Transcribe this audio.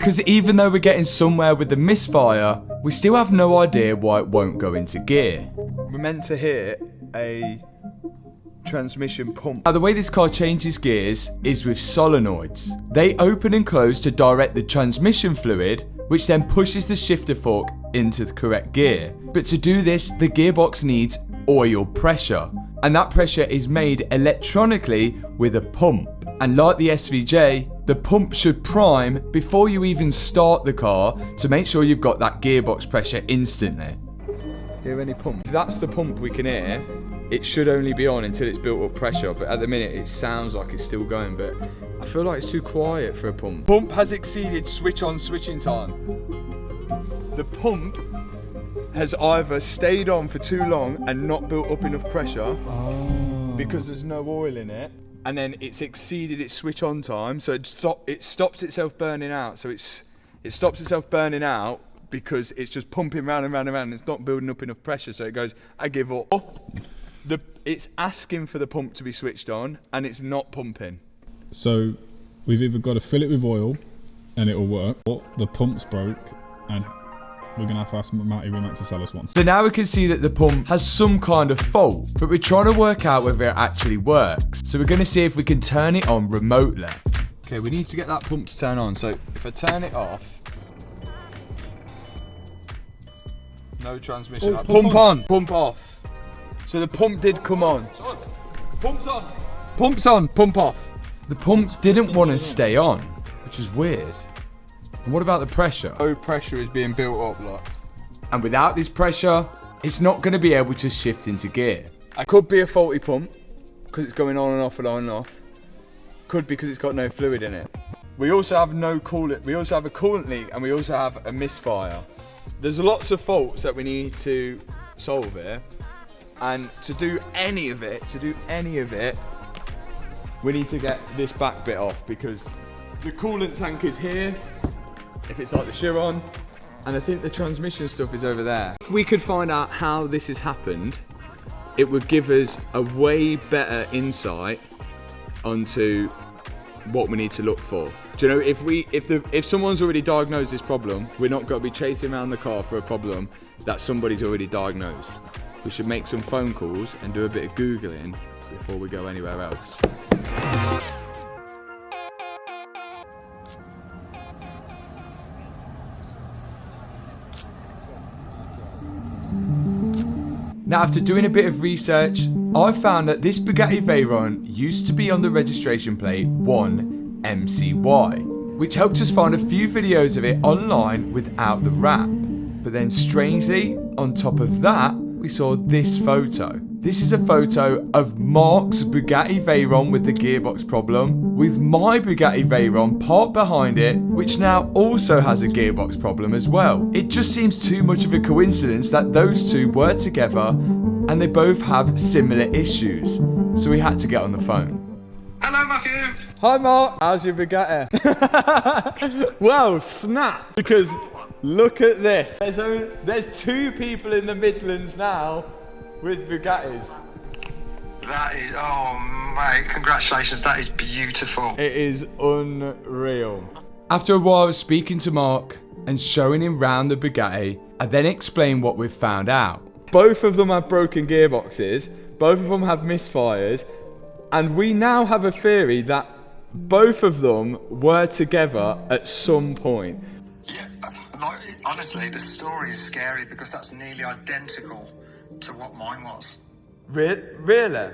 because even though we're getting somewhere with the misfire, we still have no idea why it won't go into gear. We're meant to hit a transmission pump. Now the way this car changes gears is with solenoids. They open and close to direct the transmission fluid, which then pushes the shifter fork into the correct gear. But to do this, the gearbox needs oil pressure, and that pressure is made electronically with a pump. And like the SVJ, the pump should prime before you even start the car to make sure you've got that gearbox pressure instantly. Hear any pump? If that's the pump we can hear, it should only be on until it's built up pressure, but at the minute it sounds like it's still going, but I feel like it's too quiet for a pump. Pump has exceeded switch on switching time. The pump has either stayed on for too long and not built up enough pressure because there's no oil in it, and then it's exceeded its switch on time, so it stops itself burning out. So it stops itself burning out because it's just pumping round and round and round, and it's not building up enough pressure, so it goes, I give up. It's asking for the pump to be switched on, and it's not pumping. So we've either got to fill it with oil and it'll work, or the pump's broke and we're going to have to ask Matty Rimac to sell us one. So now we can see that the pump has some kind of fault, but we're trying to work out whether it actually works. So we're going to see if we can turn it on remotely. Okay, we need to get that pump to turn on. So if I turn it off, no transmission. Pump on, pump off. So the pump did come on. Pump's on. Pump's on, pump off. The pump didn't want to stay on, which is weird. And what about the pressure? No pressure is being built up, look. And without this pressure, it's not going to be able to shift into gear. It could be a faulty pump, because it's going on and off and on and off. Could be because it's got no fluid in it. We also have no coolant. We also have a coolant leak, and we also have a misfire. There's lots of faults that we need to solve here. And to do any of it, we need to get this back bit off, because the coolant tank is here, if it's like the Chiron, and I think the transmission stuff is over there. If we could find out how this has happened, it would give us a way better insight onto what we need to look for. Do you know, if someone's already diagnosed this problem, we're not going to be chasing around the car for a problem that somebody's already diagnosed. We should make some phone calls and do a bit of Googling before we go anywhere else. Now, after doing a bit of research, I found that this Bugatti Veyron used to be on the registration plate 1MCY, which helped us find a few videos of it online without the wrap. But then strangely, on top of that, we saw this photo. This is a photo of Mark's Bugatti Veyron with the gearbox problem, with my Bugatti Veyron parked behind it, which now also has a gearbox problem as well. It just seems too much of a coincidence that those two were together and they both have similar issues. So we had to get on the phone. Hello, Matthew. Hi Mark, how's your Bugatti? Well, snap, because look at this. There's two people in the Midlands now with Bugattis. That is, oh mate, congratulations, that is beautiful. It is unreal. After a while of speaking to Mark and showing him round the Bugatti, I then explained what we've found out. Both of them have broken gearboxes, both of them have misfires, and we now have a theory that both of them were together at some point. Yeah, like, honestly, the story is scary because that's nearly identical to what mine was. Really?